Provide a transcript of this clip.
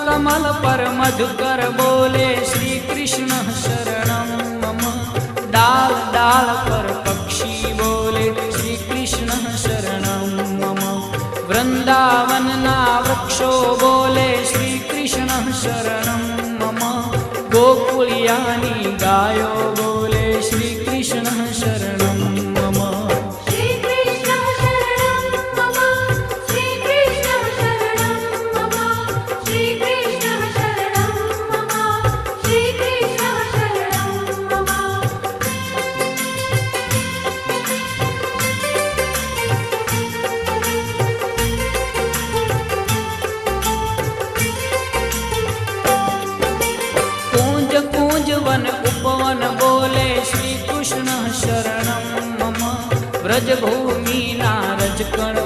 कमल पर मधुकर बोले श्री कृष्ण शरणं मम। डाल डाल पर पक्षी बोले श्री कृष्ण शरणं मम। वृंदावन ना वृक्षो बोले श्री कृष्ण शरणं मम। गोकुलियानी गायो बोले श्री कृष्ण शरणं मम। श्री कृष्ण शरणं मम। श्री कृष्ण शरणं मम। श्री कृष्ण शरणं मम। श्री कृष्ण शरणं मम। कूंज कूंज वन उपवन बोले श्री कृष्ण शरणं मम। व्रज भूमि नारज कण